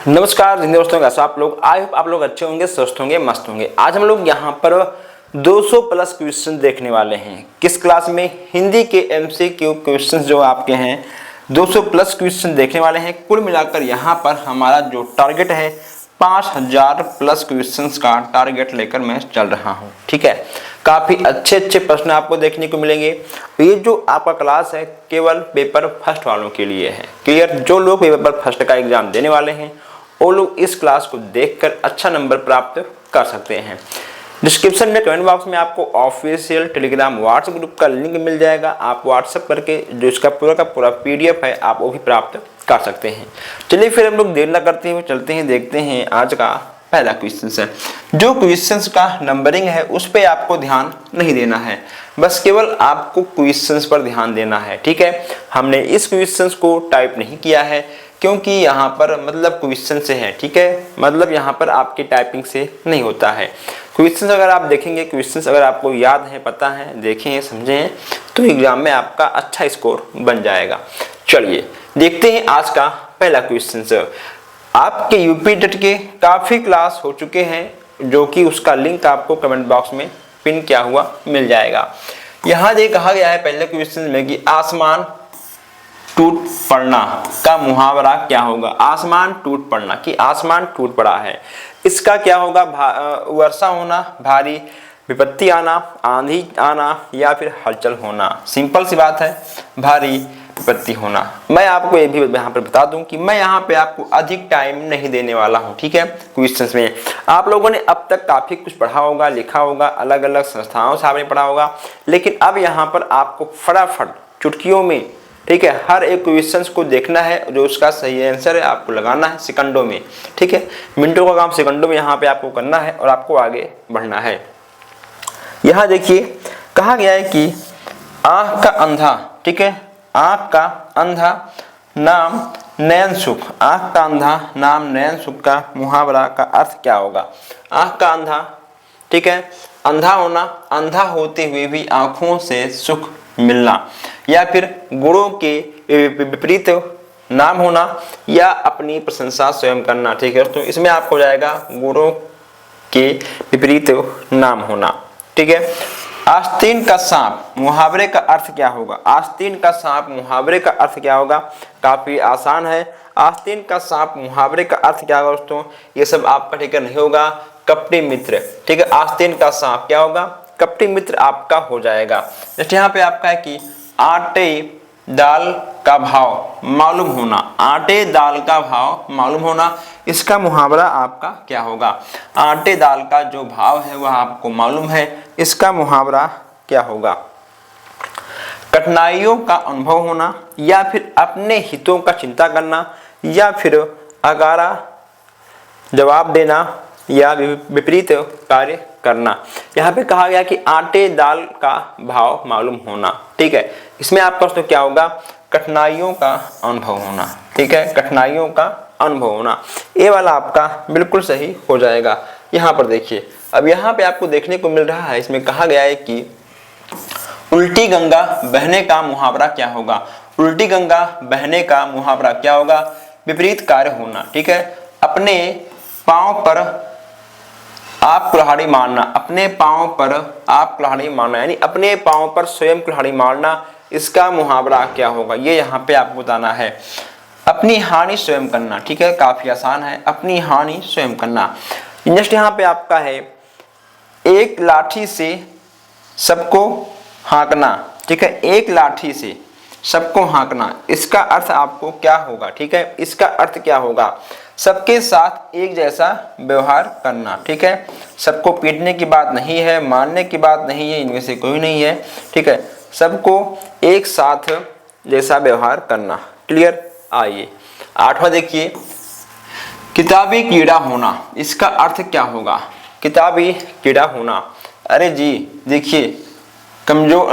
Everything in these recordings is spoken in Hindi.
नमस्कार दोस्तों, कैसे आप लोग? आई होप आप लोग अच्छे होंगे, स्वस्थ होंगे, मस्त होंगे। आज हम लोग यहाँ पर 200 प्लस क्वेश्चन देखने वाले हैं। किस क्लास में? हिंदी के एमसीक्यू क्वेश्चन जो आपके हैं 200 प्लस क्वेश्चन देखने वाले हैं। कुल मिलाकर यहाँ पर हमारा जो टारगेट है 5000 प्लस क्वेश्चंस का टारगेट लेकर मैं चल रहा हूँ। ठीक है, काफ़ी अच्छे अच्छे प्रश्न आपको देखने को मिलेंगे। ये जो आपका क्लास है केवल पेपर फर्स्ट वालों के लिए है। क्लियर? जो लोग पेपर फर्स्ट का एग्जाम देने वाले हैं वो लोग इस क्लास को देखकर अच्छा नंबर प्राप्त कर सकते हैं। डिस्क्रिप्शन में कमेंट बॉक्स में आपको ऑफिशियल टेलीग्राम व्हाट्सएप ग्रुप का लिंक मिल जाएगा। आप व्हाट्सएप करके जो इसका पूरा का पूरा पीडीएफ है आप वो भी प्राप्त कर सकते हैं। चलिए फिर हम लोग देर न करते हुए चलते हैं, देखते हैं आज का पहला क्वेश्चन है। जो क्वेश्चंस का नंबरिंग है उस पर आपको ध्यान नहीं देना है, बस केवल आपको क्वेश्चंस पर ध्यान देना है। ठीक है, हमने इस क्वेश्चंस को टाइप नहीं किया है क्योंकि यहाँ पर मतलब क्वेश्चन से है। ठीक है, मतलब यहाँ पर आपकी टाइपिंग से नहीं होता है। क्वेश्चंस अगर आप देखेंगे, क्वेश्चंस अगर आपको याद है, पता है, देखे हैं, समझे हैं तो एग्जाम में आपका अच्छा स्कोर बन जाएगा। चलिए देखते हैं आज का पहला क्वेश्चन। आपके यूपी टेट के काफ़ी क्लास हो चुके हैं जो कि उसका लिंक आपको कमेंट बॉक्स में पिन किया हुआ मिल जाएगा। यहाँ ये कहा गया है पहले क्वेश्चन में कि आसमान टूट पड़ना का मुहावरा क्या होगा। आसमान टूट पड़ना कि आसमान टूट पड़ा है, इसका क्या होगा? वर्षा होना, भारी विपत्ति आना, आंधी आना या फिर हलचल होना। सिंपल सी बात है, भारी विपत्ति होना। मैं आपको ये भी यहाँ पर बता दूं कि मैं यहाँ पे आपको अधिक टाइम नहीं देने वाला हूँ। ठीक है, क्वेश्चंस में आप लोगों ने अब तक काफ़ी कुछ पढ़ा होगा, लिखा होगा, अलग अलग संस्थाओं से आपने पढ़ा होगा, लेकिन अब यहाँ पर आपको फटाफट चुटकियों में, ठीक है, हर एक क्वेश्चन को देखना है। जो उसका सही आंसर है आपको लगाना है सेकंडों में। ठीक है, मिनटों का काम सेकंडों में यहाँ पे आपको करना है और आपको आगे बढ़ना है। यहाँ देखिए कहा गया है कि आँख का अंधा, ठीक है, आँख का अंधा नाम नयन सुख। आँख का अंधा नाम नयन सुख का मुहावरा का अर्थ क्या होगा? आँख का अंधा, ठीक है, अंधा होना, अंधा होते हुए भी आँखों से सुख मिलना, या फिर गुणों के विपरीत नाम होना, या अपनी प्रशंसा स्वयं करना। ठीक है दोस्तों, इसमें आपको जाएगा गुणों के विपरीत नाम होना। ठीक है, आस्तीन का सांप मुहावरे का अर्थ क्या होगा? आस्तीन का सांप मुहावरे का अर्थ क्या होगा? काफी आसान है। आस्तीन का सांप मुहावरे का अर्थ क्या होगा दोस्तों? ये सब आपका ठीक है नहीं होगा, कपटी मित्र। ठीक है, आस्तीन का सांप क्या होगा? कपटी मित्र आपका हो जाएगा। जैसे यहाँ पे आपका है कि आटे दाल का भाव मालूम होना। आटे दाल का भाव मालूम होना, इसका मुहावरा आपका क्या होगा? आटे दाल का जो भाव है वह आपको मालूम है, इसका मुहावरा क्या होगा? कठिनाइयों का अनुभव होना, या फिर अपने हितों का चिंता करना, या फिर अगारा जवाब देना, या विपरीत कार्य करना। यहाँ पे कहा गया कि आटे दाल का भाव मालूम होना। ठीक है, इसमें आपका प्रश्न क्या होगा? कठिनाइयों का अनुभव होना। ठीक है, कठिनाइयों का अनुभव होना, ये वाला आपका बिल्कुल सही हो जाएगा। यहाँ पर देखिए, अब यहाँ पे आपको देखने को मिल रहा है, इसमें कहा गया है कि उल्टी गंगा बहने का मुहावरा क्या होगा? उल्टी गंगा बहने का मुहावरा क्या होगा? विपरीत कार्य होना। ठीक है, अपने पांव पर आप कुल्हाड़ी मारना, अपने पांव पर आप कुल्हाड़ी मारना, यानी अपने पांव पर स्वयं कुल्हाड़ी मारना, इसका मुहावरा क्या होगा? ये यहाँ पे आपको बताना है। अपनी हानि स्वयं करना, ठीक है, काफी आसान है, अपनी हानि स्वयं करना। नेक्स्ट यहाँ पे आपका है एक लाठी से सबको हाँकना। ठीक है, एक लाठी से सबको हाँकना, इसका अर्थ आपको क्या होगा? ठीक है, इसका अर्थ क्या होगा? सबके साथ एक जैसा व्यवहार करना। ठीक है, सबको पीटने की बात नहीं है, मारने की बात नहीं है, इनमें से कोई नहीं है। ठीक है, सबको एक साथ जैसा व्यवहार करना। क्लियर? आइए आठवां देखिए, किताबी कीड़ा होना, इसका अर्थ क्या होगा? किताबी कीड़ा होना, अरे जी देखिए, कमजोर,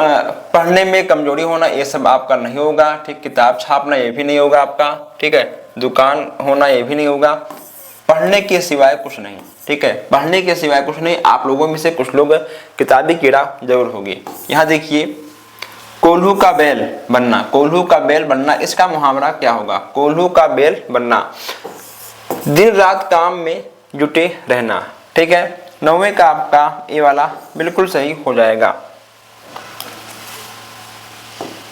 पढ़ने में कमजोरी होना, ये सब आपका नहीं होगा। ठीक, किताब छापना ये भी नहीं होगा आपका। ठीक है, दुकान होना ये भी नहीं होगा, पढ़ने के सिवाय कुछ नहीं। ठीक है, पढ़ने के सिवाय कुछ नहीं। आप लोगों में से कुछ लोग किताबी कीड़ा जरूर होगी। यहाँ देखिए, कोल्हू का बैल बनना, कोल्हू का बैल बनना, इसका मुहावरा क्या होगा? कोल्हू का बैल बनना, दिन रात काम में जुटे रहना, ठीक है। 9वें का आपका ये वाला बिल्कुल सही हो जाएगा।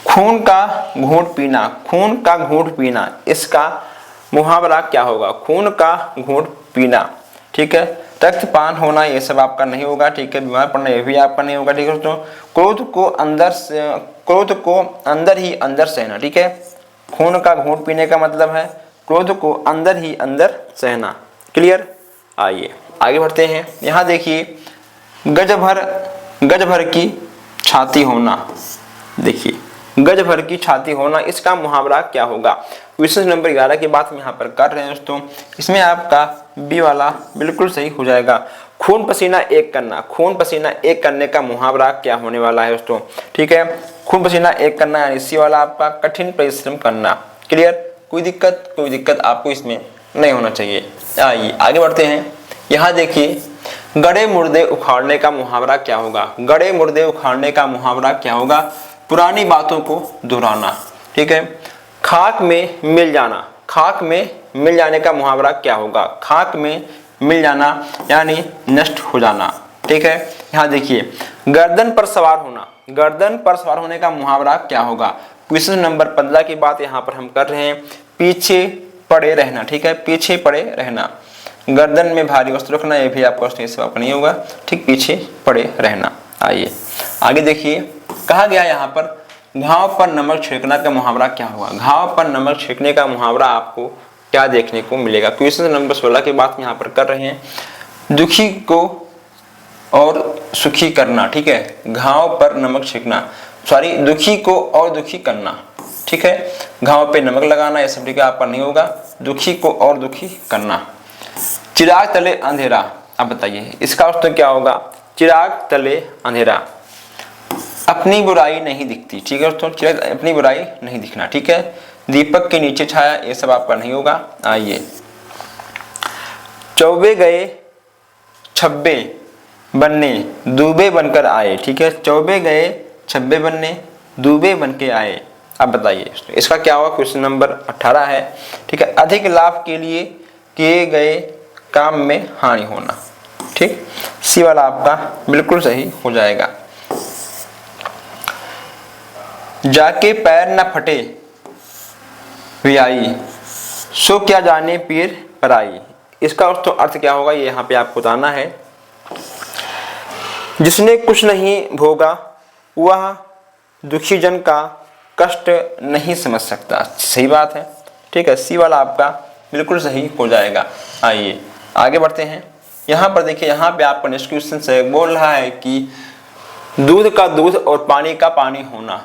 खून का घूंट पीना, खून का घूंट पीना, इसका मुहावरा क्या होगा? खून का घूंट पीना, ठीक है। रक्तपान होना ये सब आपका नहीं होगा, ठीक है। बीमार पड़ना ये भी आपका नहीं होगा, ठीक है दोस्तों। क्रोध को अंदर ही अंदर सहना, ठीक है। खून का घूंट पीने का मतलब है क्रोध को अंदर ही अंदर सहना। क्लियर? आइए आगे बढ़ते हैं। यहाँ देखिए, गज भर की छाती होना, देखिए गज भर की छाती होना, इसका मुहावरा क्या होगा? क्वेश्चन नंबर 11 की बात हम यहाँ पर कर रहे हैं दोस्तों। इसमें आपका बी वाला बिल्कुल सही हो जाएगा। खून पसीना एक करना, खून पसीना एक करने का मुहावरा क्या होने वाला है दोस्तों? ठीक है, खून पसीना एक करना यानी सी वाला आपका कठिन परिश्रम करना। क्लियर? कोई दिक्कत आपको इसमें नहीं होना चाहिए। आइए आगे बढ़ते हैं। यहाँ देखिए, गड़े मुर्दे उखाड़ने का मुहावरा क्या होगा? गड़े मुर्दे उखाड़ने का मुहावरा क्या होगा? पुरानी बातों को दोहराना, ठीक है। खाक में मिल जाना, खाक में मिल जाने का मुहावरा क्या होगा? खाक में मिल जाना यानी नष्ट हो जाना, ठीक है। यहाँ देखिए, गर्दन पर सवार होना, गर्दन पर सवार होने का मुहावरा क्या होगा? क्वेश्चन नंबर 15 की बात यहाँ पर हम कर रहे हैं। पीछे पड़े रहना, ठीक है, पीछे पड़े रहना। गर्दन में भारी वस्तु रखना, ये भी आपका आपका नहीं होगा, ठीक, पीछे पड़े रहना। आइए आगे देखिए, कहा गया यहाँ पर घाव पर नमक छिड़कना का मुहावरा क्या होगा? घाव पर नमक छिड़कने का मुहावरा आपको क्या देखने को मिलेगा? क्वेश्चन नंबर 16 की बात यहाँ पर कर रहे हैं। दुखी को और सुखी करना, ठीक है। घाव पर नमक छिड़कना, सॉरी, दुखी को और दुखी करना, ठीक है। घाव पे नमक लगाना ये सब ठीक है, आपका नहीं होगा। दुखी को और दुखी करना। चिराग तले अंधेरा, अब बताइए इसका अर्थ क्या होगा? चिराग तले अंधेरा, अपनी बुराई नहीं दिखती, ठीक है दोस्तों। चिराग अपनी बुराई नहीं दिखना, ठीक है। दीपक के नीचे छाया, ये सब आपका नहीं होगा। आइए, चौबे गए छब्बे बनने दूबे बनकर आए, ठीक है। चौबे गए छब्बे बनने दूबे बन के आए। अब बताइए इसका क्या होगा? क्वेश्चन नंबर 18 है, ठीक है। अधिक लाभ के लिए किए गए काम में हानि होना, ठीक, सी वाला आपका बिल्कुल सही हो जाएगा। जाके पैर न फटे वियाई, सो क्या जाने पीर पराई, इसका अर्थ क्या होगा? ये यहाँ पे आपको बताना है। जिसने कुछ नहीं भोगा वह दुखी जन का कष्ट नहीं समझ सकता, सही बात है, ठीक है। सी वाला आपका बिल्कुल सही हो जाएगा। आइए आगे बढ़ते हैं। यहाँ पर देखिए, यहाँ पे आपका नेक्स्ट क्वेश्चन से बोल रहा है कि दूध का दूध और पानी का पानी होना,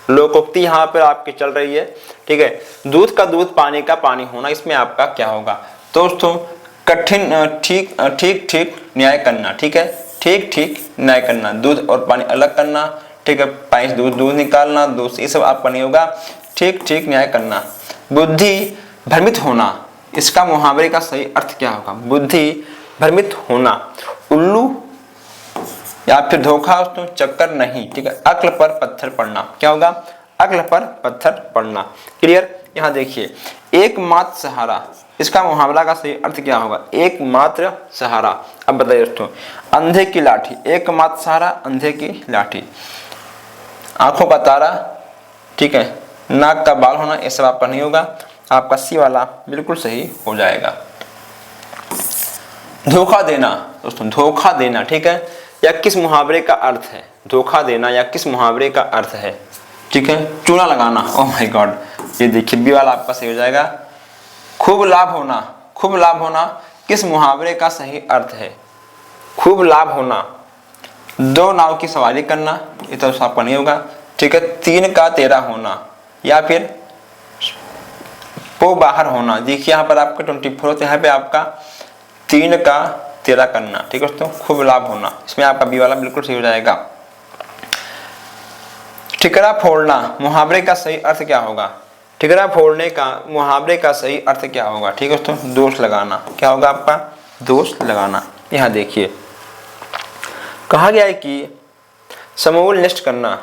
लोकोक्ति यहाँ पर आपकी चल रही है, ठीक है। दूध का दूध पानी का पानी होना, इसमें आपका क्या होगा? दोस्तों, कठिन ठीक ठीक ठीक न्याय करना, ठीक है। ठीक ठीक न्याय करना, दूध और पानी अलग करना, ठीक है। पाइस दूध निकालना, दूध, ये सब आपका नहीं होगा। ठीक ठीक न्याय करना। बुद्धि भ्रमित होना, इसका मुहावरे का सही अर्थ क्या होगा? बुद्धि भ्रमित होना, उल्लू या फिर धोखा, दोस्तों चक्कर नहीं, ठीक है। अक्ल पर पत्थर पड़ना, क्या होगा? अक्ल पर पत्थर पड़ना। क्लियर? यहाँ देखिए, एकमात्र सहारा, इसका मुहावरा का सही अर्थ क्या होगा? एकमात्र सहारा। अब बताइए दोस्तों, अंधे की लाठी, एकमात्र सहारा अंधे की लाठी। आंखों का तारा, ठीक है। नाक का बाल होना, ये सब आपका नहीं होगा, आपका सी वाला बिल्कुल सही हो जाएगा। धोखा देना, दोस्तों धोखा देना, ठीक है, या किस मुहावरे का अर्थ है? धोखा देना या किस मुहावरे का अर्थ है? ठीक है, चूना लगाना। ओह माय गॉड, ये देखिए बी वाला आपका सही हो जाएगा। खूब लाभ होना, खूब लाभ होना किस मुहावरे का सही अर्थ है? खूब लाभ होना, दो नाव की सवारी करना, ये तो आपका नहीं होगा, ठीक है। 3 का 13 होना या फिर पो बाहर होना। देखिए यहाँ पर आपका 24, यहाँ पे आपका 3 का 13 करना, ठीक है दोस्तों। खूब लाभ होना, इसमें आपका बी वाला बिल्कुल सही हो जाएगा। ठिकरा फोड़ना, मुहावरे का सही अर्थ क्या होगा? ठिकरा फोड़ने का मुहावरे का सही अर्थ क्या होगा? ठीक है दोस्तों, दोष लगाना, क्या होगा आपका? दोष लगाना। यहाँ देखिए कहा गया है कि समूल नष्ट करना,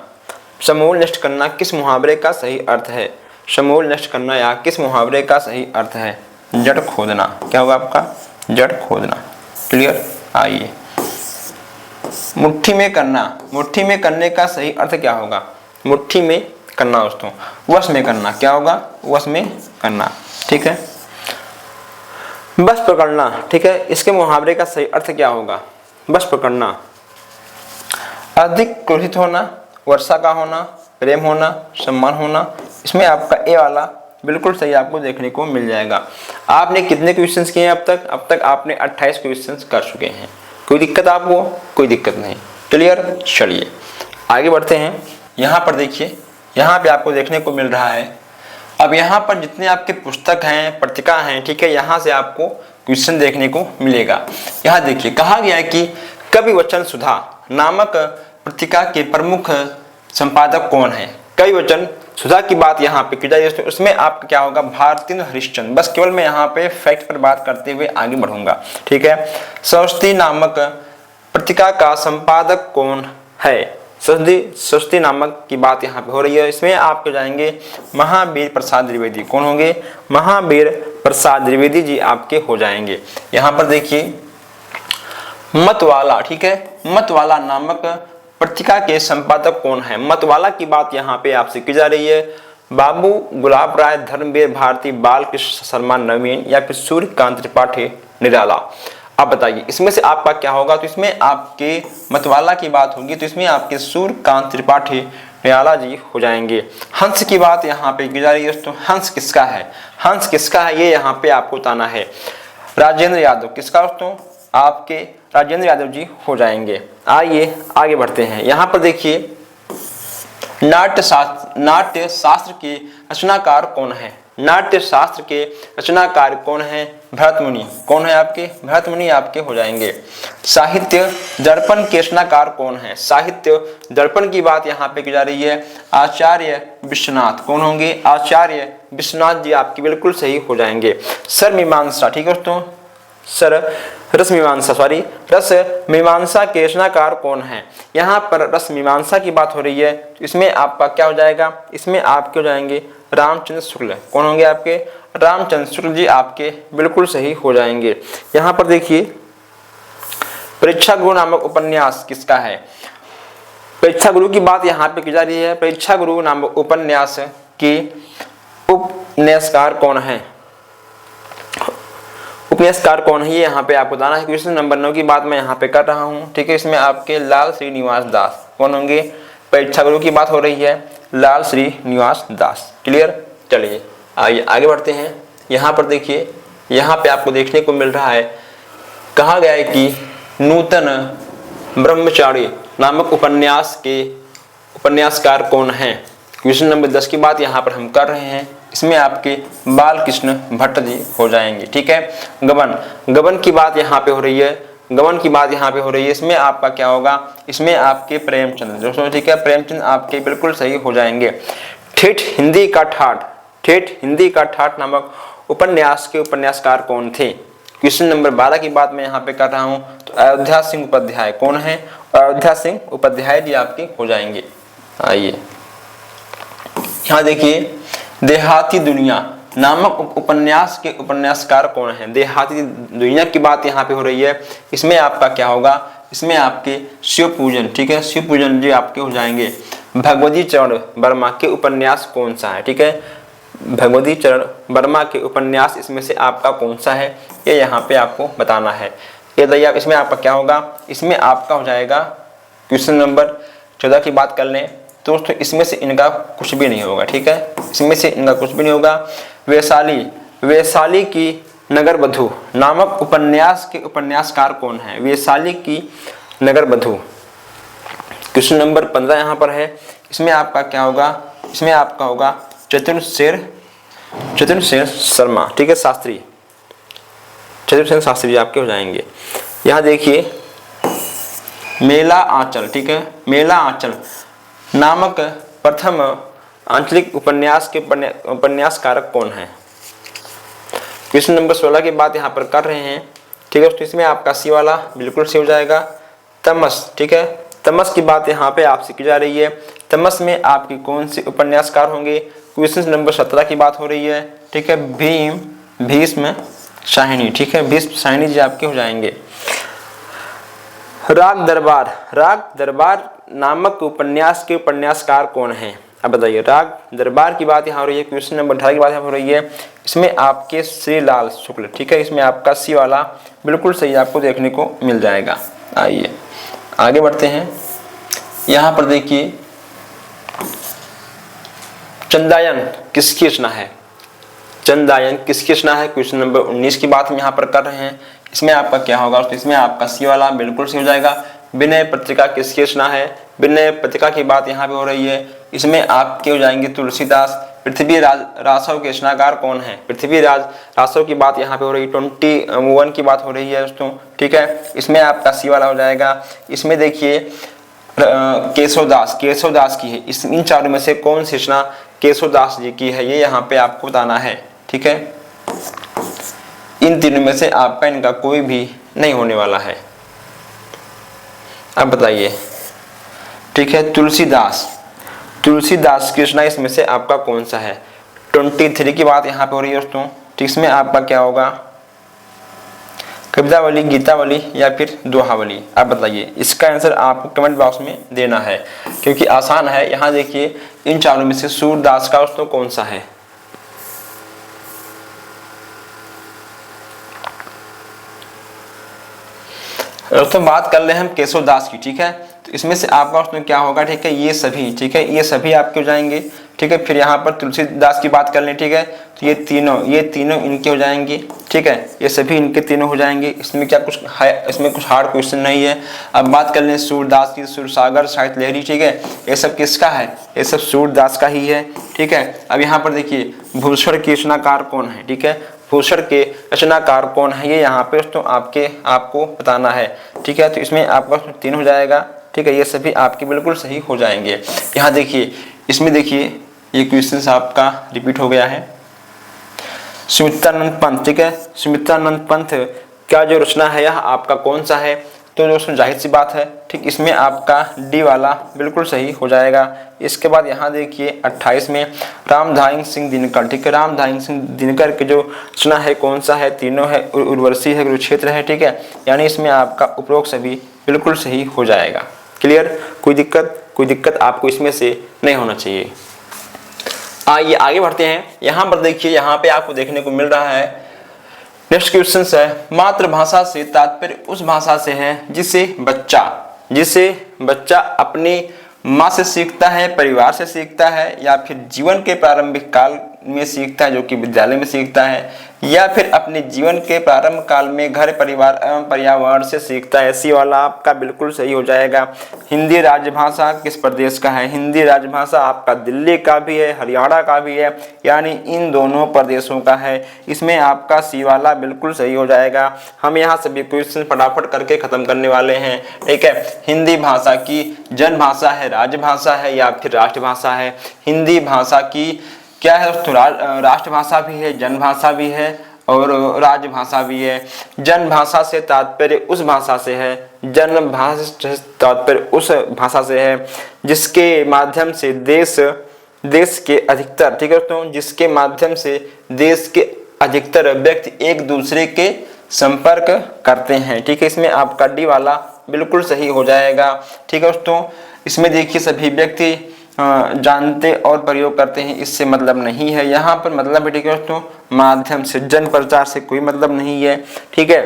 समूल नष्ट करना किस मुहावरे का सही अर्थ है? समूल नष्ट करना या किस मुहावरे का सही अर्थ है? जड़ खोदना। क्या होगा आपका? जड़ खोदना। क्लियर? आइए, मुट्ठी में करना। मुट्ठी में करने का सही अर्थ क्या होगा? मुट्ठी में करना दोस्तों, वश में करना। क्या होगा? वश में करना। ठीक है, बस पकड़ना। ठीक है, इसके मुहावरे का सही अर्थ क्या होगा? बस पकड़ना। अधिक क्रोधित होना, वर्षा का होना, प्रेम होना, सम्मान होना। इसमें आपका ए वाला बिल्कुल सही आपको देखने को मिल जाएगा। आपने कितने क्वेश्चंस किए हैं अब तक? अब तक आपने 28 क्वेश्चंस कर चुके हैं। कोई दिक्कत आपको? कोई दिक्कत नहीं। क्लियर? चलिए आगे बढ़ते हैं। यहाँ पर देखिए, यहाँ पे आपको देखने को मिल रहा है, अब यहाँ पर जितने आपके पुस्तक हैं, पत्रिका हैं, ठीक है, यहाँ से आपको क्वेश्चन देखने को मिलेगा। यहाँ देखिए, कहा गया है कि कवि वचन सुधा नामक पत्रिका के प्रमुख संपादक कौन है? कवि वचन सुधा की बात यहाँ पे की जाए तो उसमें आपका क्या होगा? भारतेंदु हरिश्चंद्र। बस केवल मैं यहाँ पे फैक्ट पर बात करते हुए आगे बढ़ूंगा। ठीक है, सरस्वती नामक पत्रिका का संपादक कौन है? सरस्वती नामक की बात यहाँ पे हो रही है। इसमें आपके जाएंगे महावीर प्रसाद द्विवेदी। कौन होंगे? महावीर प्रसाद द्विवेदी जी आपके हो जाएंगे। यहाँ पर देखिए, मतवाला। ठीक है, मतवाला नामक पत्रिका के संपादक कौन है? मतवाला की बात यहाँ पे आपसे की जा रही है। बाबू गुलाब राय, धर्मवीर भारती, बालकृष्ण शर्मा नवीन या फिर सूर्यकांत त्रिपाठी निराला। अब बताइए इसमें से आपका क्या होगा? तो इसमें आपके मतवाला की बात होगी तो इसमें आपके सूर्यकांत त्रिपाठी निराला जी हो जाएंगे। हंस की बात यहाँ पे की जा रही है दोस्तों। हंस किसका है? हंस किसका है ये यहाँ पे आपको बताना है। राजेंद्र यादव। किसका दोस्तों? आपके राजेंद्र यादव जी हो जाएंगे। आइए आगे बढ़ते हैं। यहाँ पर देखिए, नाट्य शास्त्र के रचनाकार कौन है? नाट्य शास्त्र के रचनाकार कौन है? भरत मुनि। कौन है आपके? भरत मुनि आपके हो जाएंगे। साहित्य दर्पण के रचनाकार कौन है? साहित्य दर्पण की बात यहाँ पे की जा रही है। आचार्य विश्वनाथ। कौन होंगे? आचार्य विश्वनाथ जी आपके बिल्कुल सही हो जाएंगे। सरमीमांसा। ठीक है दोस्तों, रस मीमांसा के रचनाकार कौन है? यहाँ पर रस मीमांसा की बात हो रही है तो इसमें आपका क्या हो जाएगा? इसमें आपके हो जाएंगे रामचंद्र शुक्ल। कौन होंगे आपके? रामचंद्र शुक्ल जी आपके बिल्कुल सही हो जाएंगे। यहाँ पर देखिए, परीक्षा गुरु नामक उपन्यास किसका है? परीक्षा गुरु की बात यहाँ पे की जा रही है। परीक्षा गुरु नामक उपन्यास की उपन्यासकार कौन है? उपन्यासकार कौन है ये यहाँ पे आपको बताना है। क्वेश्चन नंबर 9 की बात मैं यहाँ पे कर रहा हूँ। ठीक है, इसमें आपके लाल श्रीनिवास दास। कौन होंगे? परीक्षा गुरु की बात हो रही है, लाल श्रीनिवास दास। क्लियर? चलिए आइए आगे बढ़ते हैं। यहाँ पर देखिए, यहाँ पे आपको देखने को मिल रहा है, कहा गया है कि नूतन ब्रह्मचारी नामक उपन्यास के उपन्यासकार कौन है? क्वेश्चन नंबर 10 की बात यहाँ पर हम कर रहे हैं। इसमें आपके बालकृष्ण भट्ट जी हो जाएंगे। ठीक है, गबन की बात यहाँ पे हो रही है। गबन की बात यहाँ पे हो रही है। इसमें आपका क्या होगा? इसमें आपके प्रेमचंद दोस्तों। ठीक है, प्रेमचंद आपके बिल्कुल सही हो जाएंगे। ठेठ हिंदी का ठाठ नामक उपन्यास के उपन्यासकार कौन थे? क्वेश्चन नंबर 12 की बात मैं यहाँ पे कर रहा हूँ। तो अयोध्या सिंह उपाध्याय। कौन है? अयोध्या सिंह उपाध्याय जी आपके हो जाएंगे। आइए यहाँ देखिए, देहाती दुनिया नामक उपन्यास के उपन्यासकार कौन है? देहाती दुनिया की बात यहाँ पे हो रही है। इसमें आपका क्या होगा? इसमें आपके शिव पूजन। ठीक है, शिव पूजन जी आपके हो जाएंगे। भगवती चरण वर्मा के उपन्यास कौन सा है? ठीक है, भगवती चरण वर्मा के उपन्यास इसमें से आपका कौन सा है ये यहाँ पे आपको बताना है। ये बताइए आप, इसमें आपका क्या होगा? इसमें आपका हो जाएगा क्वेश्चन नंबर 14 की बात कर लें तो दोस्तों इसमें से इनका कुछ भी नहीं होगा। ठीक है, इसमें से इनका कुछ भी नहीं होगा। वैशाली की नगरवधू नामक उपन्यास के उपन्यासकार कौन है? वैशाली की नगरवधू। क्वेश्चन नंबर 15 यहाँ पर है। इसमें आपका क्या होगा? इसमें आपका होगा चतुर्सेन शर्मा। ठीक है, शास्त्री, चतुर्सेन शास्त्री जी आपके हो जाएंगे। यहाँ देखिए, मेला आंचल। ठीक है, मेला आंचल नामक प्रथम आंचलिक उपन्यास के उपन्यासकारक कौन है? क्वेश्चन नंबर 16 की बात यहाँ पर कर रहे हैं। ठीक है, तो इसमें आपका सी वाला बिल्कुल सही हो जाएगा। तमस। ठीक है, तमस की बात यहाँ पे आपसे की जा रही है। तमस में आपकी कौन सी उपन्यासकार होंगे? क्वेश्चन नंबर 17 की बात हो रही है। ठीक है, भीम भीष्म शाहिनी, ठीक है, भीष्म शाहिनी जी आपके हो जाएंगे। राग दरबार नामक उपन्यास के उपन्यासकार कौन है? अब बताइए, राग दरबार की बात यहाँ हो रही है, क्वेश्चन नंबर 18 की बात यहाँ हो रही है। इसमें आपके श्रीलाल शुक्ल, ठीक है, इसमें आपका सी वाला बिल्कुल सही आपको देखने को मिल जाएगा। आइए आगे बढ़ते हैं। यहाँ पर देखिए, चंदायन किसकी रचना है? चंदायन किसकी रचना है? क्वेश्चन नंबर 19 की बात हम यहाँ पर कर रहे हैं। इसमें आपका क्या होगा? तो इसमें आपका सी वाला बिल्कुल सही हो जाएगा। विनय पत्रिका किसकी रचना है? विनय पत्रिका की बात यहाँ पे हो रही है। इसमें आपके हो जाएंगे तुलसीदास। पृथ्वीराज रासव के रचनाकार कौन है? पृथ्वीराज रासव की बात यहाँ पे हो रही है। 21 की बात हो रही है दोस्तों, ठीक है, इसमें आपका सी वाला हो जाएगा। इसमें देखिए केशवदास की है। इन चारों में से कौन सी रचना केशवदास जी की है, ये यहाँ पे आपको बताना है, ठीक है। इन तीनों में से आपका इनका कोई भी नहीं होने वाला है। अब बताइए, ठीक है, तुलसीदास की रचना इसमें से आपका कौन सा है? 23 की बात यहाँ पे हो रही है दोस्तों, ठीक, इसमें आपका क्या होगा? कवितावली, गीतावली या फिर दोहावली? आप बताइए, इसका आंसर आपको कमेंट बॉक्स में देना है, क्योंकि आसान है। यहाँ देखिए, इन चारों में से सूरदास का दोस्तों कौन सा है? दोस्तों बात कर ले हम केशवदास की, ठीक है, तो इसमें से आपका उसमें क्या होगा? ठीक है, ये सभी, ठीक है, ये सभी आपके हो जाएंगे, ठीक है। फिर यहाँ पर तुलसीदास की बात कर लें, ठीक है, तो ये तीनों इनके हो जाएंगे, ठीक है, ये सभी इनके तीनों हो जाएंगे। इसमें क्या कुछ है? इसमें कुछ हार्ड क्वेश्चन नहीं है। अब बात कर लें सूरदास की, सुरसागर, साहित्य लहरी, ठीक है, ये सब किसका है? ये सब सूरदास का ही है, ठीक है। अब यहाँ पर देखिए, भूषण के रचनाकार कौन है? ठीक है, भूषण के रचनाकार कौन है, ये यहाँ पे दोस्तों आपको बताना है, ठीक है। तो इसमें आपका 3 हो जाएगा, ठीक है, ये सभी आपके बिल्कुल सही हो जाएंगे। यहाँ देखिए, इसमें देखिए, ये क्वेश्चन आपका रिपीट हो गया है। सुमित्रानंद पंत, ठीक है, सुमित्रानंद पंत का जो रचना है यह आपका कौन सा है? तो दोस्तों जाहिर सी बात है, ठीक, इसमें आपका डी वाला बिल्कुल सही हो जाएगा। इसके बाद यहाँ देखिए 28 में रामधारी सिंह दिनकर, ठीक है, रामधारी सिंह दिनकर के जो रचना है कौन सा है? तीनों है, उर्वशी है, कुरुक्षेत्र है, ठीक है, यानी इसमें आपका उपरोक्त सभी बिल्कुल सही हो जाएगा। क्लियर? कोई दिक्कत आपको इसमें से नहीं होना चाहिए। आइए आगे बढ़ते हैं। यहाँ पर देखिए, यहाँ पे आपको देखने को मिल रहा है, नेक्स्ट क्वेश्चन है, मातृभाषा से तात्पर्य उस भाषा से है जिसे बच्चा अपनी माँ से सीखता है, परिवार से सीखता है, या फिर जीवन के प्रारंभिक काल में सीखता है जो कि विद्यालय में सीखता है, या फिर अपने जीवन के प्रारंभ काल में घर, परिवार एवं पर्यावरण से सीखता है। सी वाला आपका बिल्कुल सही हो जाएगा। हिंदी राजभाषा किस प्रदेश का है? हिंदी राजभाषा आपका दिल्ली का भी है, हरियाणा का भी है, यानी इन दोनों प्रदेशों का है। इसमें आपका सी वाला बिल्कुल सही हो जाएगा। हम यहाँ सभी क्वेश्चन फटाफट करके खत्म करने वाले हैं, ठीक है। हिंदी भाषा की जन भाषा है, राजभाषा है, या फिर राष्ट्रभाषा है? हिंदी भाषा की क्या है दोस्तों? राष्ट्रभाषा भी है, जनभाषा भी है और राजभाषा भी है। जन भाषा से तात्पर्य उस भाषा से है, जन भाषा से तात्पर्य उस भाषा से है जिसके माध्यम से देश के अधिकतर, ठीक है दोस्तों, जिसके माध्यम से देश के अधिकतर व्यक्ति एक दूसरे के संपर्क करते हैं, ठीक है। इसमें आपका डी वाला बिल्कुल सही हो जाएगा, ठीक है दोस्तों। इसमें देखिए, सभी व्यक्ति जानते और प्रयोग करते हैं, इससे मतलब नहीं है। यहाँ पर मतलब है, ठीक है दोस्तों, माध्यम से, जन प्रचार से कोई मतलब नहीं है, ठीक है,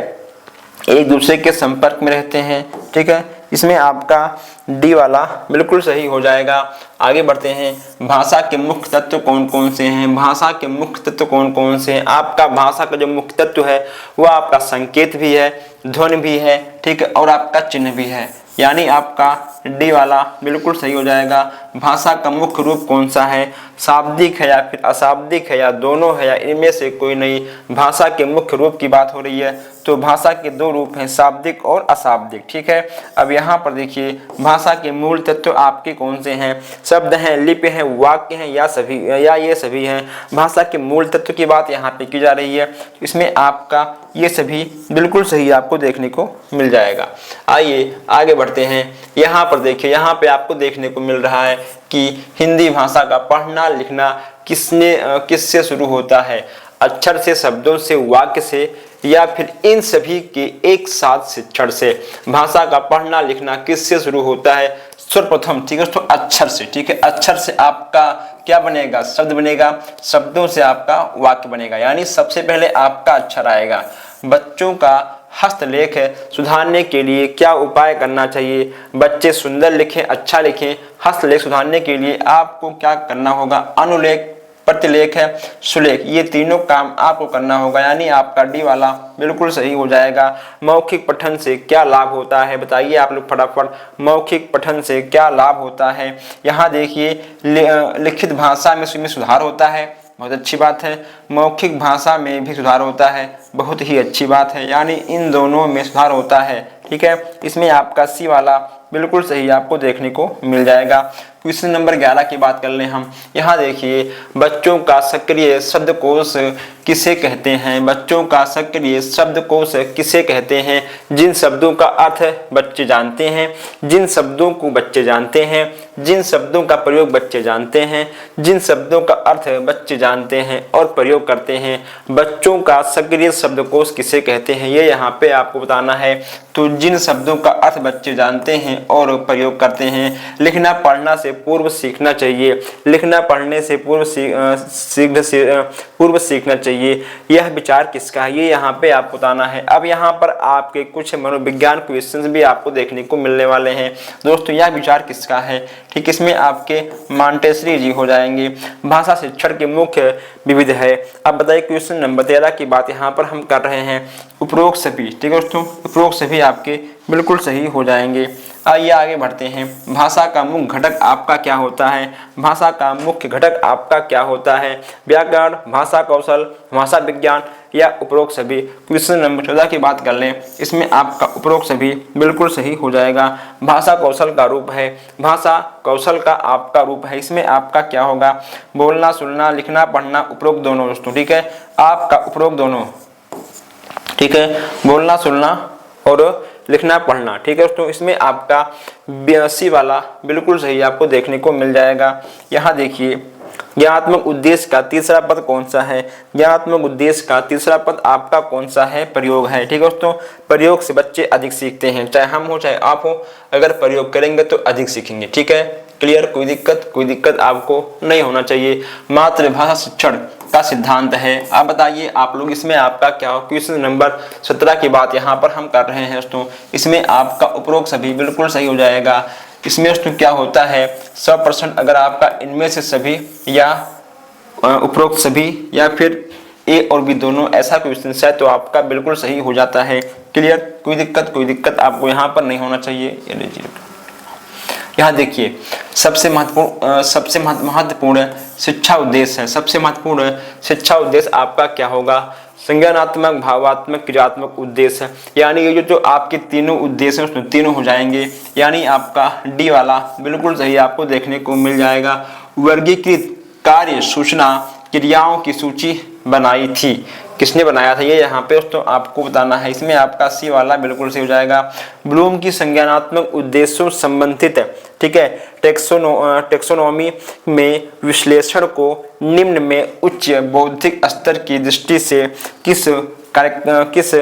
एक दूसरे के संपर्क में रहते हैं, ठीक है। इसमें आपका डी वाला बिल्कुल सही हो जाएगा। आगे बढ़ते हैं। भाषा के मुख्य तत्व कौन कौन से हैं? भाषा के मुख्य तत्व कौन कौन से हैं? आपका भाषा का जो मुख्य तत्व है वह आपका संकेत भी है, ध्वनि भी है, ठीक है, और आपका चिन्ह भी है, यानी आपका डी वाला बिल्कुल सही हो जाएगा। भाषा का मुख्य रूप कौन सा है? शाब्दिक है या फिर अशाब्दिक है, या दोनों है, या इनमें से कोई नहीं? भाषा के मुख्य रूप की बात हो रही है, तो भाषा के 2 रूप हैं, शाब्दिक और अशाब्दिक, ठीक है। अब यहाँ पर देखिए, भाषा के मूल तत्व आपके कौन से हैं? शब्द हैं, लिपि हैं, वाक्य हैं, या ये सभी हैं? भाषा के मूल तत्व की बात यहाँ पे की जा रही है, इसमें आपका ये सभी बिल्कुल सही आपको देखने को मिल जाएगा। आइए आगे बढ़ते हैं। यहाँ पर देखिए, यहाँ पे आपको देखने को मिल रहा है कि हिंदी भाषा का पढ़ना लिखना किससे शुरू होता है? अक्षर से, शब्दों से, वाक्य से या फिर इन सभी के एक साथ शिक्षण से। भाषा का पढ़ना लिखना किससे शुरू होता है? सर्वप्रथम, ठीक है दोस्तों, अक्षर से। ठीक है, अक्षर से आपका क्या बनेगा? शब्द बनेगा, शब्दों से आपका वाक्य बनेगा, यानी सबसे पहले आपका अक्षर आएगा। बच्चों का हस्तलेख सुधारने के लिए क्या उपाय करना चाहिए? बच्चे सुंदर लिखें, अच्छा लिखें। हस्तलेख सुधारने के लिए आपको क्या करना होगा? अनुलेख, प्रतिलेख है, सुलेख, ये तीनों काम आपको करना होगा, यानी आपका डी वाला बिल्कुल सही हो जाएगा। मौखिक पठन से क्या लाभ होता है? बताइए आप लोग फटाफट। मौखिक पठन से क्या लाभ होता है? यहाँ देखिए, लिखित भाषा में सुधार होता है, बहुत अच्छी बात है। मौखिक भाषा में भी सुधार होता है, बहुत ही अच्छी बात है, यानी इन दोनों में सुधार होता है। ठीक है, इसमें आपका सी वाला बिल्कुल सही आपको देखने को मिल जाएगा। क्वेश्चन नंबर 11 की बात कर लें हम। यहाँ देखिए, बच्चों का सक्रिय शब्दकोश किसे कहते हैं? बच्चों का सक्रिय शब्दकोश किसे कहते हैं? जिन शब्दों का अर्थ बच्चे जानते हैं, जिन शब्दों को बच्चे जानते हैं, जिन शब्दों का प्रयोग बच्चे जानते हैं, जिन शब्दों का अर्थ बच्चे जानते हैं और प्रयोग करते हैं, बच्चों का सक्रिय शब्दकोश किसे कहते हैं? ये यहाँ पे आपको बताना है। तो जिन शब्दों का अर्थ बच्चे जानते हैं और प्रयोग करते हैं। लिखना पढ़ना से पूर्व सीखना चाहिए, लिखना पढ़ने से पूर्व सीखना चाहिए। यह विचार किसका है? ये यहाँ पे आपको बताना है। अब यहाँ पर आपके कुछ मनोविज्ञान क्वेश्चंस भी आपको देखने को मिलने वाले हैं दोस्तों। यह विचार किसका है? ठीक, इसमें आपके मॉन्टेसरी जी हो जाएंगे। भाषा शिक्षण के मुख्य विविध है। अब बताइए क्वेश्चन नंबर 13 की बात यहाँ पर हम कर रहे हैं। उपरोक्त सभी, ठीक है दोस्तों, उपरोक्त सभी आपके बिल्कुल सही हो जाएंगे। आइए आगे बढ़ते हैं। भाषा का मुख्य घटक आपका क्या होता है? भाषा का मुख्य घटक आपका क्या होता है? व्याकरण, भाषा कौशल, भाषा विज्ञान या उपरोक्त सभी? क्वेश्चन नंबर 14 की बात कर लें, इसमें आपका उपरोक्त सभी बिल्कुल सही हो जाएगा। भाषा कौशल का रूप है, भाषा कौशल का आपका रूप है, इसमें आपका क्या होगा? बोलना, सुनना, लिखना, पढ़ना, उपरोक्त दोनों दोस्तों। ठीक है, आपका उपरोक्त दोनों, ठीक है, बोलना, सुनना और लिखना पढ़ना। ठीक है दोस्तों, इसमें आपका 82 वाला बिल्कुल सही आपको देखने को मिल जाएगा। यहाँ देखिए, ज्ञानात्मक उद्देश्य का तीसरा पद कौन सा है? ज्ञानात्मक उद्देश्य का तीसरा पद आपका कौन सा है? प्रयोग है। ठीक है दोस्तों, प्रयोग से बच्चे अधिक सीखते हैं, चाहे हम हो चाहे आप हो, अगर प्रयोग करेंगे तो अधिक सीखेंगे। ठीक है, क्लियर? कोई दिक्कत आपको नहीं होना चाहिए। मातृभाषा शिक्षण का सिद्धांत है। अब बताइए आप लोग, इसमें आपका क्या हो? क्वेश्चन नंबर 17 की बात यहाँ पर हम कर रहे हैं दोस्तों। इसमें आपका उपरोक्त सभी बिल्कुल सही हो जाएगा। इसमें दोस्तों क्या होता है? 100% अगर आपका इनमें से सभी या उपरोक्त सभी या फिर ए और बी दोनों ऐसा क्वेश्चन है तो आपका बिल्कुल सही हो जाता है। क्लियर? कोई दिक्कत आपको यहाँ पर नहीं होना चाहिए। यहाँ देखिए, सबसे महत्वपूर्ण शिक्षा उद्देश्य है। सबसे महत्वपूर्ण शिक्षा उद्देश्य आपका क्या होगा? संज्ञानात्मक, भावात्मक, क्रियात्मक उद्देश्य, यानी ये जो आपके तीनों उद्देश्य हैं उसमें तीनों हो जाएंगे, यानी आपका डी वाला बिल्कुल सही आपको देखने को मिल जाएगा। वर्गीकृत कार्य सूचना क्रियाओं की सूची बनाई थी, किसने बनाया था? ये यहाँ पे दोस्तों आपको बताना है। इसमें आपका सी वाला बिल्कुल सही हो जाएगा। ब्लूम की संज्ञानात्मक उद्देश्यों संबंधित, ठीक है, टेक्सोनोमी में विश्लेषण को निम्न में उच्च बौद्धिक स्तर की दृष्टि से किस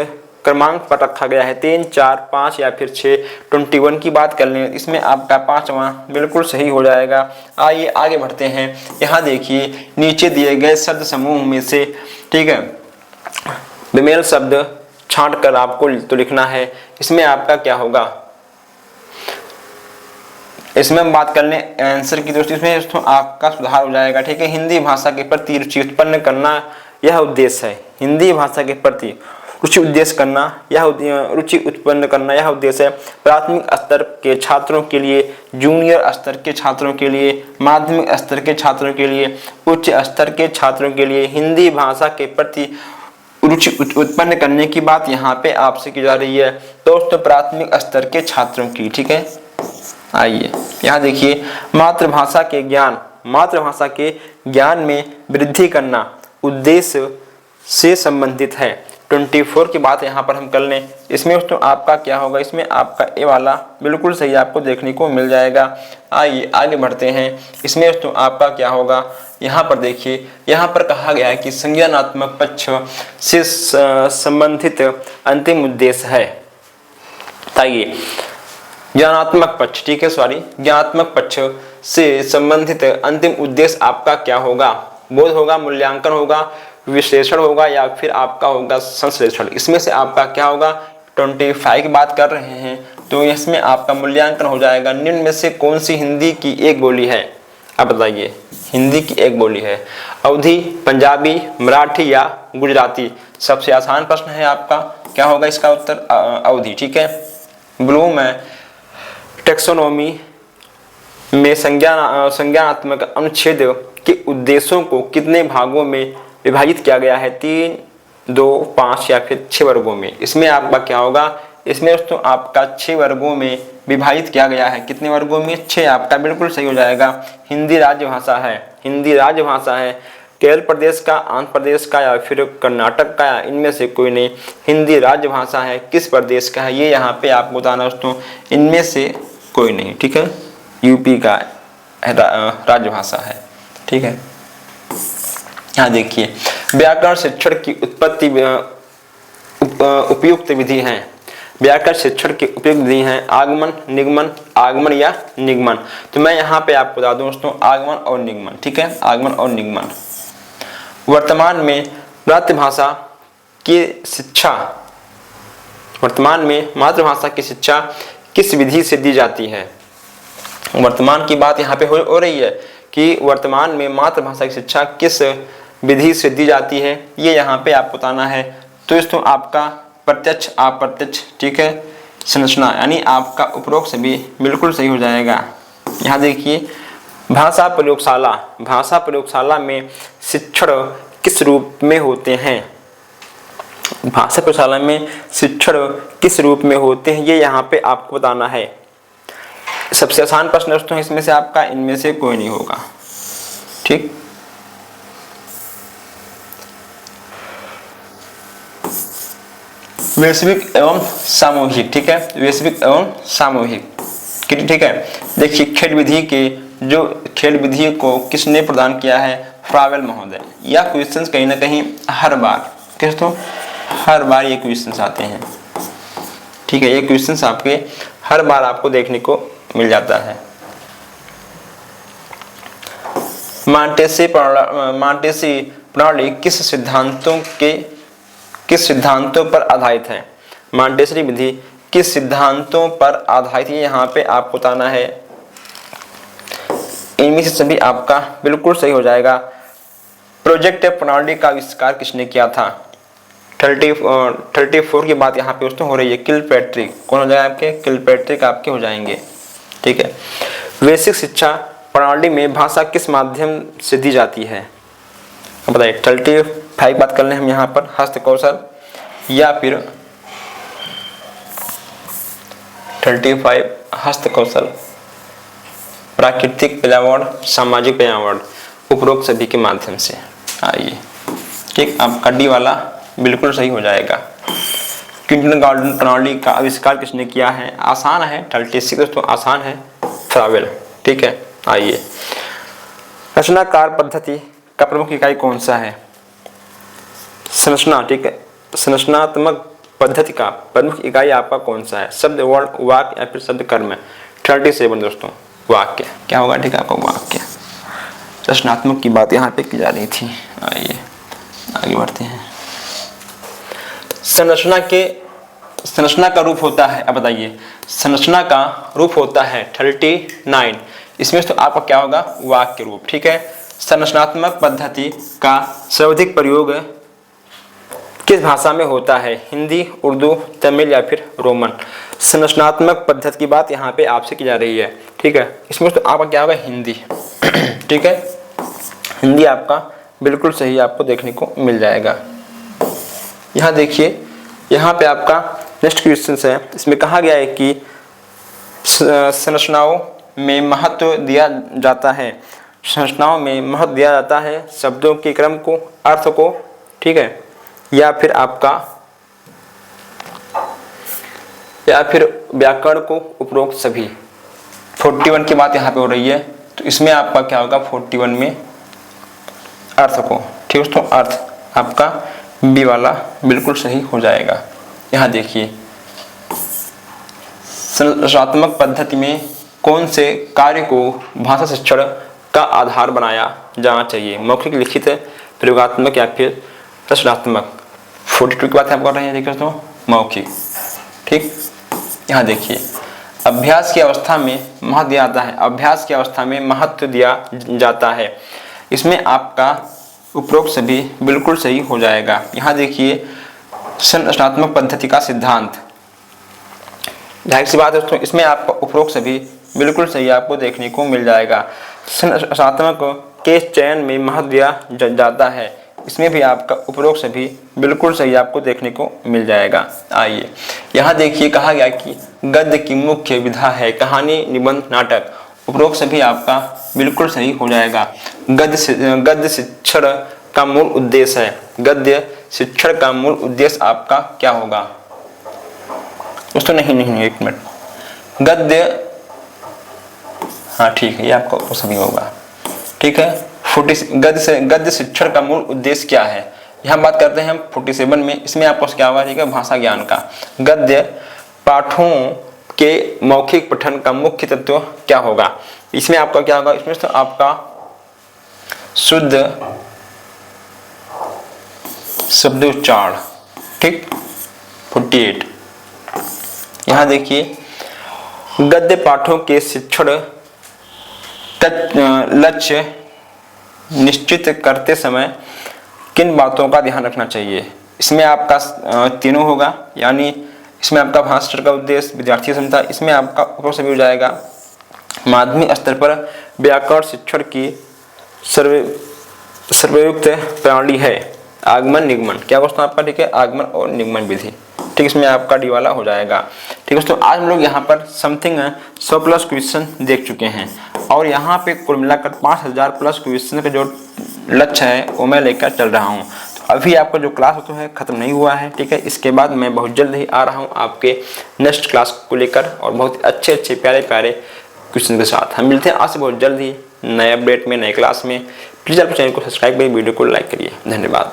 क्रमांक पर रखा गया है? 3, 4, 5 या फिर 6? 21 की बात कर लें, इसमें आपका 5वां बिल्कुल सही हो जाएगा। आइए आगे बढ़ते हैं। यहाँ देखिए, नीचे दिए गए शब्द समूह में से, ठीक है, बेमेल शब्द छांट कर आपको तो लिखना है। इसमें आपका क्या होगा? इसमें हम बात कर लें आंसर की दोस्तों, इसमें दोस्तों आपका सुधार हो जाएगा। ठीक है, हिंदी भाषा के प्रति रुचि उत्पन्न करना यह उद्देश्य है। हिंदी भाषा के प्रति रुचि रुचि उत्पन्न करना यह उद्देश्य है। प्राथमिक स्तर के छात्रों के लिए, जूनियर स्तर के छात्रों के लिए, माध्यमिक स्तर के छात्रों के लिए, उच्च स्तर के छात्रों के लिए हिंदी भाषा के प्रति रुचि उत्पन्न करने की बात यहाँ पे आपसे की जा रही है दोस्तों, प्राथमिक स्तर के छात्रों की। ठीक है, आइए यहाँ देखिए, मातृभाषा के ज्ञान में वृद्धि करना उद्देश्य से संबंधित है। 24 की बात यहाँ पर हम कर लें, इसमें दोस्तों आपका क्या होगा? इसमें आपका ए वाला बिल्कुल सही आपको देखने को मिल जाएगा। आइए आगे बढ़ते हैं। इसमें दोस्तों आपका क्या होगा? यहाँ पर देखिए, यहाँ पर कहा गया है कि संज्ञानात्मक पक्ष से संबंधित अंतिम उद्देश्य है। ताकि ज्ञानात्मक पक्ष, ठीक है, सॉरी, ज्ञानात्मक पक्ष से संबंधित अंतिम उद्देश्य आपका क्या होगा? बोध होगा, मूल्यांकन होगा, विश्लेषण होगा या फिर आपका होगा संश्लेषण। इसमें से आपका क्या होगा? 25 की बात कर रहे हैं तो इसमें आपका मूल्यांकन हो जाएगा निम्न में से कौन सी हिंदी की एक बोली है? अब बताइए, हिंदी की एक बोली है, अवधी, पंजाबी, मराठी या गुजराती? सबसे आसान प्रश्न है आपका, क्या होगा इसका उत्तर? अवधी, ठीक है। ब्लूम टैक्सोनॉमी में संज्ञानात्मक अनुच्छेद के उद्देश्यों को कितने भागों में विभाजित किया गया है? 3, 2, 5 या फिर 6 वर्गों में। इसमें आपका क्या होगा? इसमें दोस्तों आपका 6 वर्गों में विभाजित किया गया है। कितने वर्गों में? 6। आपका बिल्कुल सही हो जाएगा। हिंदी राजभाषा है, हिंदी राजभाषा है। केरल प्रदेश का, आंध्र प्रदेश का या फिर कर्नाटक का, इनमें से कोई नहीं। हिंदी राजभाषा है। किस प्रदेश का है ये यहाँ पे आपको बताना दोस्तों, इनमें से कोई नहीं, ठीक है। यूपी का राजभाषा है, ठीक है। यहाँ देखिए, व्याकरण शिक्षण की उत्पत्ति उपयुक्त विधि है। व्याकरण शिक्षण की उपयुक्त विधि है आगमन, निगमन, आगमन या निगमन। तो मैं यहाँ पे आपको बता दूं दोस्तों, आगमन और निगमन, ठीक है, आगमन और निगमन। वर्तमान में मातृभाषा की शिक्षा, वर्तमान में मातृभाषा की शिक्षा किस विधि से दी जाती है? वर्तमान की बात यहाँ पे हो रही है कि वर्तमान में मातृभाषा की शिक्षा किस विधि से दी जाती है, ये यहाँ पे आपको बताना है। तो दोस्तों आपका प्रत्यक्ष, अप्रत्यक्ष, ठीक है, संरचना, यानी आपका उपरोक्त से भी बिल्कुल सही हो जाएगा। यहाँ देखिए, भाषा प्रयोगशाला, भाषा प्रयोगशाला में शिक्षण किस रूप में होते हैं? भाषा प्रयोगशाला में शिक्षण किस रूप में होते हैं, ये यहाँ पे आपको बताना है। सबसे आसान प्रश्न दोस्तों इसमें से आपका, इनमें से कोई नहीं होगा, ठीक। वैश्विक एवं सामूहिक, ठीक है, वैश्विक एवं सामूहिक, ठीक है। देखिए, खेल विधि के जो खेल विधि को किसने प्रदान किया है? फ्रावेल महोदय। या क्वेश्चंस कहीं ना कहीं हर बार, दोस्तों हर बार ये क्वेश्चंस आते हैं, ठीक है, ये क्वेश्चंस आपके हर बार आपको देखने को मिल जाता है। मांटेसी प्रणाली किस सिद्धांतों पर आधारित है? मांटेसरी विधि किस सिद्धांतों पर आधारित है, यहाँ पे आपको बताना है। इनमें से सभी आपका बिल्कुल सही हो जाएगा। प्रोजेक्ट प्रणाली का आविष्कार किसने किया था? 34 की बात यहाँ पे दोस्तों हो रही है। किलपैट्रिक, कौन हो जाएगा आपके? किलपैट्रिक आपके हो जाएंगे, ठीक है। वैश्विक शिक्षा प्रणाली में भाषा किस माध्यम से दी जाती है? बताइए। 35 बात कर लें हम यहाँ पर, हस्त कौशल या फिर 35 हस्त कौशल, प्राकृतिक पर्यावरण, सामाजिक पर्यावरण, उपरोक्त सभी के माध्यम से। आइए, ठीक, आपका डी वाला बिल्कुल सही हो जाएगा। किंडरगार्टन प्रणाली का आविष्कार किसने किया है? आसान है, 36 दोस्तों आसान है, फ्रावेल, ठीक है। आइए, रचनाकार पद्धति का प्रमुख इकाई कौन सा है? संरचना, ठीक है, संरचनात्मक पद्धति का प्रमुख इकाई आपका कौन सा है? शब्द, वर्ड, वाक्य या फिर शब्द कर्म? 37 दोस्तों वाक्य, क्या होगा? ठीक है, आपका वाक्य। रचनात्मक की बात यहाँ पे की जा रही थी। आइए आगे बढ़ते हैं। संरचना का रूप होता है, अब बताइए, संरचना का रूप होता है 39। इसमें तो आपका क्या होगा? वाक्य रूप, ठीक है। संरचनात्मक पद्धति का सर्वाधिक प्रयोग किस भाषा में होता है? हिंदी, उर्दू, तमिल या फिर रोमन? संरचनात्मक पद्धति की बात यहाँ पे आपसे की जा रही है, ठीक है। इसमें तो आपका क्या होगा? हिंदी, ठीक है, हिंदी आपका बिल्कुल सही आपको देखने को मिल जाएगा। यहाँ देखिए, यहाँ पे आपका नेक्स्ट क्वेश्चन है। इसमें कहा गया है कि संरचनाओं में महत्व दिया जाता है, संरचनाओं में महत्व दिया जाता है शब्दों के क्रम को, अर्थ को, ठीक है, या फिर आपका या फिर व्याकरण को, उपरोक्त सभी। 41 की बात यहाँ पे हो रही है, तो इसमें आपका क्या होगा? 41 में अर्थ को। ठीक दोस्तों, अर्थ आपका बी वाला बिल्कुल सही हो जाएगा। यहाँ देखिए, संरचनात्मक पद्धति में कौन से कार्य को भाषा शिक्षण का आधार बनाया जाना चाहिए? मौखिक, लिखित, प्रयोगात्मक या फिर रचनात्मक? 42 की बात हम कर रहे हैं। देखिए दोस्तों, मौखिक। ठीक, यहाँ देखिए, अभ्यास की अवस्था में महत्व दिया जाता है। अभ्यास की अवस्था में महत्व दिया जाता है। इसमें आपका उपरोक्त सभी बिल्कुल सही हो जाएगा। यहाँ देखिए, संरचनात्मक पद्धति का सिद्धांत, जाहिर सी बात है दोस्तों, इसमें आपका उपरोक्त सभी बिल्कुल सही आपको देखने को मिल जाएगा। संरचनात्मक के चयन में महत्व दिया जाता है। इसमें भी आपका उपरोक्त सभी बिल्कुल सही आपको देखने को मिल जाएगा। आइए, यहाँ देखिए, कहा गया कि गद्य की मुख्य विधा है कहानी, निबंध, नाटक। उपरोक्त सभी आपका बिल्कुल सही हो जाएगा। गद्य शिक्षण का मूल उद्देश्य है। गद्य शिक्षण का मूल उद्देश्य आपका क्या होगा दोस्तों? नहीं, एक मिनट, गद्य, हाँ ठीक है, ये आपका सभी होगा। ठीक है, गद्य शिक्षण का मूल उद्देश्य क्या है? यहाँ बात करते हैं हम 47 में। इसमें आपको क्या होगा? ठीक है, भाषा ज्ञान का। गद्य पाठों के मौखिक पठन का मुख्य तत्व क्या होगा? इसमें आपका क्या होगा? इसमें तो आपका शुद्ध शब्दोच्चार। ठीक, 48। यहाँ देखिए, गद्य पाठों के शिक्षण लक्ष्य निश्चित करते समय किन बातों का ध्यान रखना चाहिए? इसमें आपका तीनों होगा, यानी इसमें आपका भाषा का उद्देश्य, विद्यार्थी क्षमता, इसमें आपका उपरोक्त सभी हो जाएगा। माध्यमिक स्तर पर व्याकरण शिक्षण की सर्वयुक्त प्रणाली है आगमन निगमन। क्या दोस्तों आपका? ठीक है, आगमन और निगमन विधि। ठीक, इसमें आपका डी वाला हो जाएगा। ठीक दोस्तों, आज हम लोग यहाँ पर समथिंग 100 प्लस क्वेश्चन देख चुके हैं और यहाँ पे कुल मिलाकर 5000 प्लस क्वेश्चन का जो लक्ष्य है वो मैं लेकर चल रहा हूँ। तो अभी आपका जो क्लास होता है खत्म नहीं हुआ है। ठीक है, इसके बाद मैं बहुत जल्द ही आ रहा हूँ आपके नेक्स्ट क्लास को लेकर और बहुत अच्छे प्यारे क्वेश्चन के साथ। हम मिलते हैं आज से बहुत जल्द ही नए अपडेट में, नए क्लास में। प्लीज़ आप चैनल को सब्सक्राइब करिए, वीडियो को लाइक करिए। धन्यवाद।